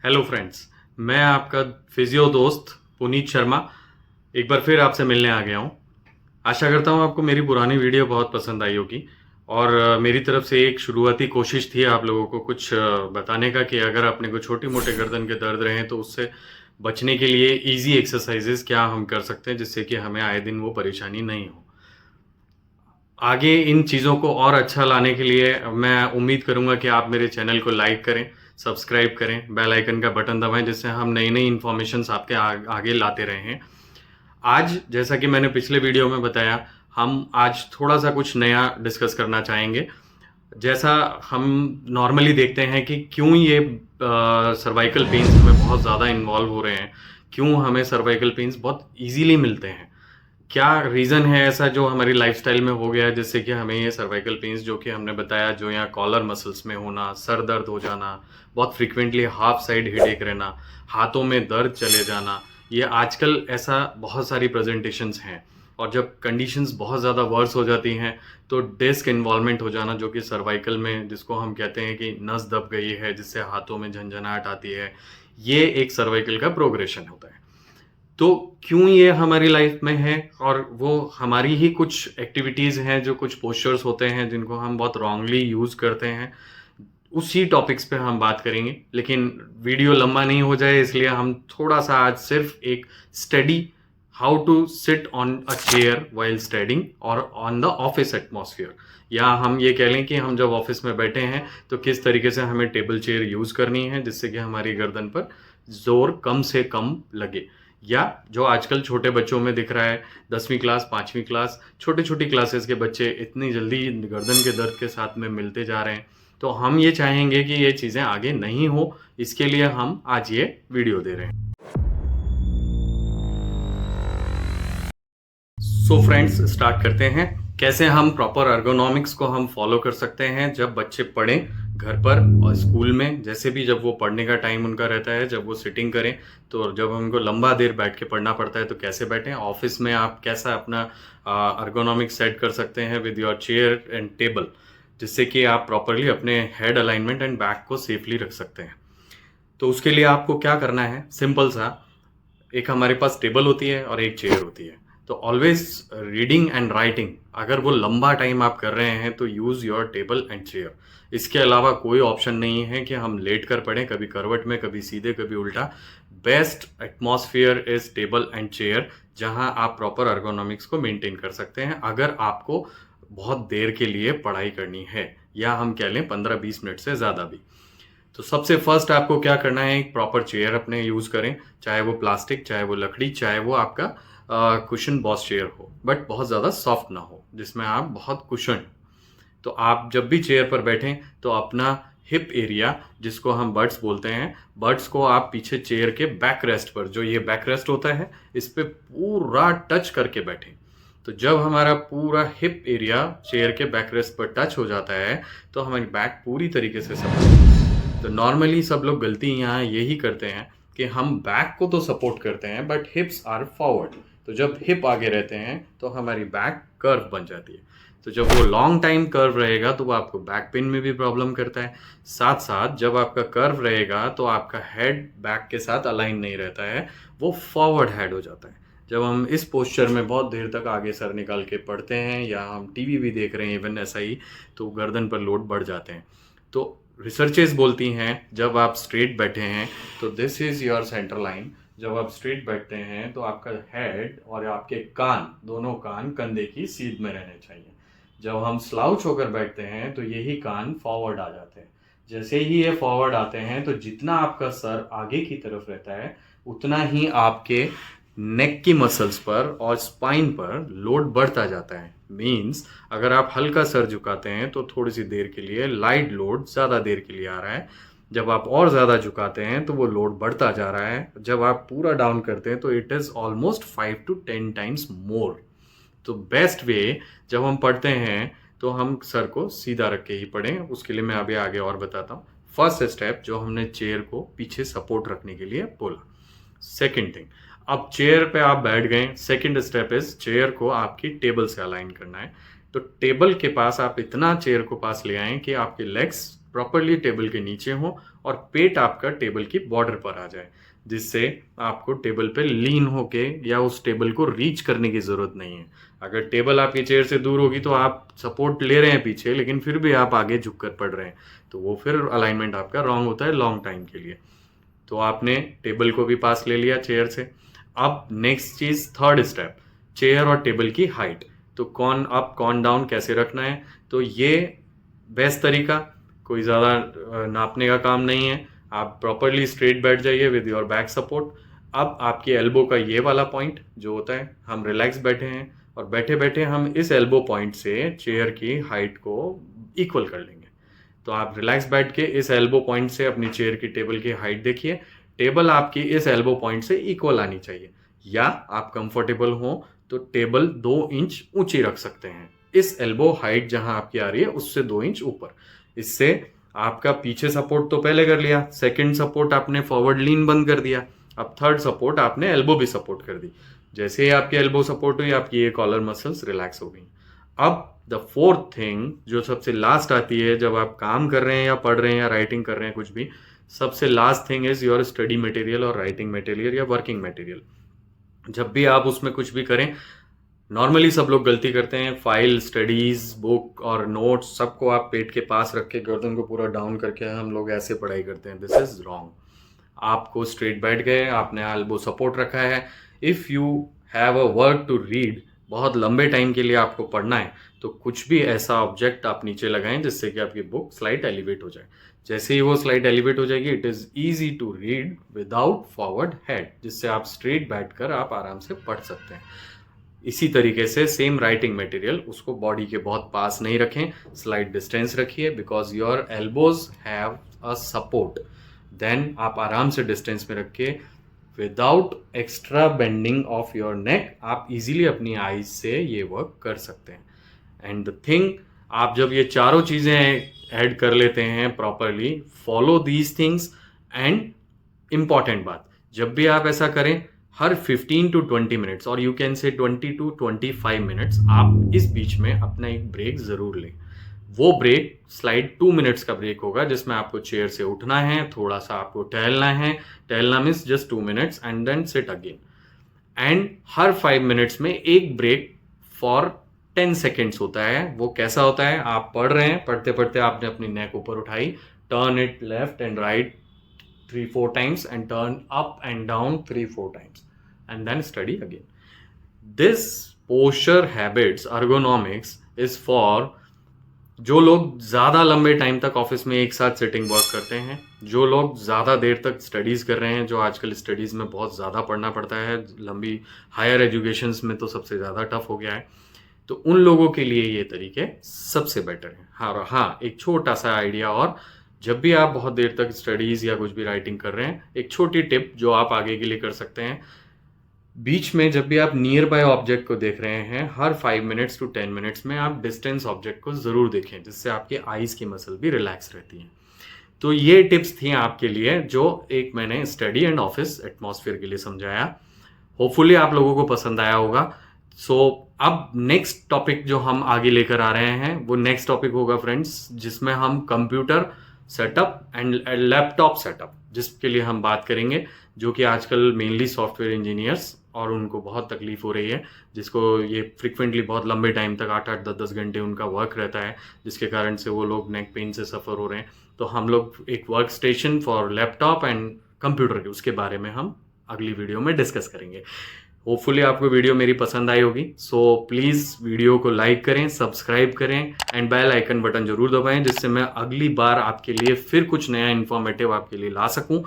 Hello friends, मैं आपका physio दोस्त पुनीत शर्मा एक बार फिर आपसे मिलने आ गया हूँ। आशा करता हूँ आपको मेरी पुरानी वीडियो बहुत पसंद आई होगी और मेरी तरफ से एक शुरुआती कोशिश थी आप लोगों को कुछ बताने का कि अगर अपने को छोटे मोटे गर्दन के दर्द रहें तो उससे बचने के लिए इजी एक्सरसाइजेस क्या हम कर सकते हैं जिससे कि हमें आए दिन वो परेशानी नहीं हो। आगे इन चीज़ों को और अच्छा लाने के लिए मैं उम्मीद करूंगा कि आप मेरे चैनल को लाइक करें, सब्सक्राइब करें, बेल आइकन का बटन दबाएं जिससे हम नई नई इन्फॉर्मेशंस आपके आगे लाते रहें। आज जैसा कि मैंने पिछले वीडियो में बताया, हम आज थोड़ा सा कुछ नया डिस्कस करना चाहेंगे। जैसा हम नॉर्मली देखते हैं कि क्यों ये सर्वाइकल पेन्स हमें बहुत ज़्यादा इन्वॉल्व हो रहे हैं, क्यों हमें सर्वाइकल पेन्स बहुत इजीली मिलते हैं, क्या रीज़न है ऐसा जो हमारी लाइफस्टाइल में हो गया है जिससे कि हमें ये सर्वाइकल पेन्स जो कि हमने बताया, जो यहाँ कॉलर मसल्स में होना, सर दर्द हो जाना, बहुत फ्रीक्वेंटली हाफ साइड हेडेक रहना, हाथों में दर्द चले जाना, ये आजकल ऐसा बहुत सारी प्रेजेंटेशंस हैं। और जब कंडीशंस बहुत ज़्यादा वर्स हो जाती हैं तो डिस्क इन्वॉल्वमेंट हो जाना, जो कि सर्वाइकल में जिसको हम कहते हैं कि नस दब गई है जिससे हाथों में झंझनाहट आती है, ये एक सर्वाइकल का प्रोग्रेशन होता है। तो क्यों ये हमारी लाइफ में है, और वो हमारी ही कुछ एक्टिविटीज़ हैं, जो कुछ पोस्चर्स होते हैं जिनको हम बहुत रॉन्गली यूज़ करते हैं, उसी टॉपिक्स पे हम बात करेंगे। लेकिन वीडियो लंबा नहीं हो जाए इसलिए हम थोड़ा सा आज सिर्फ एक study, how to sit on a chair while studying और ऑन द ऑफिस एटमॉस्फेयर, या हम ये कह लें कि हम जब ऑफिस में बैठे हैं तो किस तरीके से हमें टेबल चेयर यूज़ करनी है जिससे कि हमारी गर्दन पर जोर कम से कम लगे। या जो आजकल छोटे बच्चों में दिख रहा है, 10वीं क्लास, 5वीं क्लास, छोटी छोटी क्लासेस के बच्चे इतनी जल्दी गर्दन के दर्द के साथ में मिलते जा रहे हैं। तो हम ये चाहेंगे कि ये चीज़ें आगे नहीं हो, इसके लिए हम आज ये वीडियो दे रहे हैं। सो फ्रेंड्स, स्टार्ट करते हैं। कैसे हम प्रॉपर अर्गोनॉमिक्स को हम फॉलो कर सकते हैं जब बच्चे पढ़ें घर पर और स्कूल में, जैसे भी जब वो पढ़ने का टाइम उनका रहता है, जब वो सिटिंग करें तो जब उनको लंबा देर बैठ के पढ़ना पड़ता है तो कैसे बैठें। ऑफिस में आप कैसा अपना अर्गोनॉमिक्स सेट कर सकते हैं with your chair and table, जिससे कि आप प्रॉपरली अपने हेड अलाइनमेंट एंड बैक को सेफली रख सकते हैं। तो उसके लिए आपको क्या करना है, सिंपल सा, एक हमारे पास टेबल होती है और एक चेयर होती है। तो ऑलवेज रीडिंग एंड राइटिंग, अगर वो लंबा टाइम आप कर रहे हैं तो use your table and chair. इसके अलावा कोई ऑप्शन नहीं है कि हम लेट कर पढ़ें, कभी करवट में, कभी सीधे, कभी उल्टा। Best atmosphere is table and chair, जहां आप प्रॉपर अर्गोनॉमिक्स को मेंटेन कर सकते हैं अगर आपको बहुत देर के लिए पढ़ाई करनी है, या हम कह लें 15-20 मिनट से ज़्यादा भी। तो सबसे फर्स्ट आपको क्या करना है, एक प्रॉपर चेयर अपने यूज़ करें, चाहे वो प्लास्टिक, चाहे वो लकड़ी, चाहे वो आपका कुशन बॉस चेयर हो, बट बहुत ज़्यादा सॉफ्ट ना हो, जिसमें आप बहुत कुशन। तो आप जब भी चेयर पर बैठें तो अपना हिप एरिया, जिसको हम बट्स बोलते हैं, बट्स को आप पीछे चेयर के बैक रेस्ट पर, जो ये बैक रेस्ट होता है, इस पे पूरा टच करके बैठें। तो जब हमारा पूरा हिप एरिया चेयर के बैक रेस्ट पर टच हो जाता है तो हमारी बैक पूरी तरीके से सपोर्ट। तो नॉर्मली सब लोग गलती यहाँ यही करते हैं कि हम बैक को तो सपोर्ट करते हैं बट हिप्स आर फॉरवर्ड। तो जब हिप आगे रहते हैं तो हमारी बैक कर्व बन जाती है। तो जब वो लॉन्ग टाइम कर्व रहेगा तो वो आपको बैक पेन में भी प्रॉब्लम करता है। साथ साथ जब आपका कर्व रहेगा तो आपका हेड बैक के साथ अलाइन नहीं रहता है, वो फॉरवर्ड हेड हो जाता है। जब हम इस पोस्चर में बहुत देर तक आगे सर निकाल के पढ़ते हैं या हम टीवी भी देख रहे हैं इवन ऐसा ही, तो गर्दन पर लोड बढ़ जाते हैं। तो रिसर्चेस बोलती हैं जब आप स्ट्रेट बैठे हैं तो this is your centre line. जब आप स्ट्रेट बैठते हैं तो आपका हेड और आपके कान, दोनों कान कंधे की सीध में रहने चाहिए। जब हम स्लाउच होकर बैठते हैं तो यही कान फॉरवर्ड आ जाते हैं। जैसे ही ये फॉरवर्ड आते हैं तो जितना आपका सर आगे की तरफ रहता है उतना ही आपके नेक की मसल्स पर और स्पाइन पर लोड बढ़ता जाता है। मीन्स अगर आप हल्का सर झुकाते हैं तो थोड़ी सी देर के लिए लाइट लोड ज़्यादा देर के लिए आ रहा है, जब आप और ज़्यादा झुकाते हैं तो वो लोड बढ़ता जा रहा है, जब आप पूरा डाउन करते हैं तो it is almost 5 to 10 times more. तो बेस्ट वे जब हम पढ़ते हैं तो हम सर को सीधा रख के ही पढ़ें। उसके लिए मैं अभी आगे और बताता हूँ। फर्स्ट स्टेप, जो हमने चेयर को पीछे सपोर्ट रखने के लिए बोला। सेकेंड थिंग, अब चेयर पे आप बैठ गए, सेकेंड स्टेप इज चेयर को आपकी टेबल से अलाइन करना है। तो टेबल के पास आप इतना चेयर को पास ले आएं कि आपके लेग्स प्रॉपरली टेबल के नीचे हों और पेट आपका टेबल की बॉर्डर पर आ जाए, जिससे आपको टेबल पे लीन होके या उस टेबल को रीच करने की ज़रूरत नहीं है। अगर टेबल आपकी चेयर से दूर होगी तो आप सपोर्ट ले रहे हैं पीछे, लेकिन फिर भी आप आगे झुक कर पड़ रहे हैं, तो वो फिर अलाइनमेंट आपका रॉन्ग होता है लॉन्ग टाइम के लिए। तो आपने टेबल को भी पास ले लिया चेयर से। अब नेक्स्ट चीज़, थर्ड स्टेप, चेयर और टेबल की हाइट। तो कौन अप कौन डाउन कैसे रखना है, तो ये बेस्ट तरीका, कोई ज़्यादा नापने का काम नहीं है। आप प्रॉपरली स्ट्रेट बैठ जाइए विद योर बैक सपोर्ट। अब आपकी एल्बो का ये वाला पॉइंट जो होता है, हम रिलैक्स बैठे हैं और बैठे बैठे हम इस एल्बो पॉइंट से चेयर की हाइट को इक्वल कर लेंगे। तो आप रिलैक्स बैठ के इस एल्बो पॉइंट से अपनी चेयर की टेबल की हाइट देखिए। टेबल आपकी इस एल्बो पॉइंट से इक्वल आनी चाहिए, या आप कंफर्टेबल हो तो टेबल 2 इंच ऊंची रख सकते हैं, इस एल्बो हाइट जहां आपकी आ रही है उससे 2 इंच ऊपर। इससे आपका पीछे सपोर्ट तो पहले कर लिया, सेकंड सपोर्ट आपने फॉरवर्ड लीन बंद कर दिया, अब थर्ड सपोर्ट आपने एल्बो भी सपोर्ट कर दी। जैसे ही आपकी एल्बो सपोर्ट हुई, आपकी ये कॉलर मसल्स रिलैक्स हो गई। अब द फोर्थ थिंग जो सबसे लास्ट आती है जब आप काम कर रहे हैं या पढ़ रहे हैं या राइटिंग कर रहे हैं कुछ भी, सबसे last thing is your study material और राइटिंग मटेरियल या वर्किंग मटेरियल। जब भी आप उसमें कुछ भी करें, नॉर्मली सब लोग गलती करते हैं, फाइल, स्टडीज, बुक और नोट्स सबको आप पेट के पास रख के गर्दन को पूरा डाउन करके हम लोग ऐसे पढ़ाई करते हैं। This is wrong. आपको स्ट्रेट बैठ गए, आपने एल्बो सपोर्ट रखा है। If you have a work to read, बहुत लंबे टाइम के लिए आपको पढ़ना है, तो कुछ भी ऐसा ऑब्जेक्ट आप नीचे लगाएं जिससे कि आपकी बुक स्लाइड एलिवेट हो जाए। जैसे ही वो स्लाइड एलिवेट हो जाएगी, it is easy to read without forward head, जिससे आप स्ट्रेट बैठकर आप आराम से पढ़ सकते हैं। इसी तरीके से सेम राइटिंग मटेरियल, उसको बॉडी के बहुत पास नहीं रखें, स्लाइड डिस्टेंस रखिए, because your elbows have a support. Then आप आराम से डिस्टेंस में रख के without extra bending of your neck आप इजीली अपनी आईज से ये वर्क कर सकते हैं। एंड द थिंग, आप जब ये चारों चीज़ें ऐड कर लेते हैं properly, follow these things. And important बात, जब भी आप ऐसा करें, हर 15 to 20 मिनट्स और you can say 20 to 25 minutes आप इस बीच में अपना एक ब्रेक ज़रूर लें। वो ब्रेक स्लाइड 2 मिनट्स का ब्रेक होगा, जिसमें आपको चेयर से उठना है, थोड़ा सा आपको टहलना है, टहलना means just 2 minutes and then sit again. And हर 5 मिनट्स में एक ब्रेक फॉर 10 सेकेंड्स होता है। वो कैसा होता है, आप पढ़ रहे हैं, पढ़ते पढ़ते आपने अपनी नेक ऊपर उठाई, turn it left and right 3-4 times and turn up and down 3-4 times and then study again. This posture habits ergonomics is for जो लोग ज़्यादा लंबे टाइम तक ऑफिस में एक साथ सिटिंग वर्क करते हैं, जो लोग ज़्यादा देर तक स्टडीज़ कर रहे हैं, जो आजकल स्टडीज़ में बहुत ज़्यादा पढ़ना पड़ता है, लंबी हायर एजुकेशंस में तो सबसे ज़्यादा टफ हो गया है, तो उन लोगों के लिए ये तरीके सबसे बेटर हैं। हाँ, एक छोटा सा आइडिया और, जब भी आप बहुत देर तक स्टडीज़ या कुछ भी राइटिंग कर रहे हैं, एक छोटी टिप जो आप आगे के लिए कर सकते हैं, बीच में जब भी आप नियर बाय ऑब्जेक्ट को देख रहे हैं, हर 5 मिनट्स to 10 मिनट्स में आप डिस्टेंस ऑब्जेक्ट को ज़रूर देखें, जिससे आपकी आईज की मसल भी रिलैक्स रहती हैं। तो ये टिप्स थी आपके लिए, जो एक मैंने स्टडी एंड ऑफिस एटमॉस्फेयर के लिए समझाया। होपफुली आप लोगों को पसंद आया होगा। अब नेक्स्ट टॉपिक जो हम आगे लेकर आ रहे हैं, वो नेक्स्ट टॉपिक होगा फ्रेंड्स, जिसमें हम computer setup and laptop setup, जिसके लिए हम बात करेंगे, जो कि आजकल मेनली सॉफ्टवेयर इंजीनियर्स और उनको बहुत तकलीफ हो रही है, जिसको ये फ्रिक्वेंटली बहुत लंबे टाइम तक 8-8, 10-10 घंटे उनका वर्क रहता है, जिसके कारण से वो लोग नेक पेन से सफ़र हो रहे हैं। तो हम लोग एक work station for laptop and computer के, उसके बारे में हम अगली वीडियो में डिस्कस करेंगे। होपफुली आपको वीडियो मेरी पसंद आई होगी। सो प्लीज़ वीडियो को लाइक करें, सब्सक्राइब करें एंड बेल आइकन बटन जरूर दबाएं, जिससे मैं अगली बार आपके लिए फिर कुछ नया इन्फॉर्मेटिव आपके लिए ला सकूं।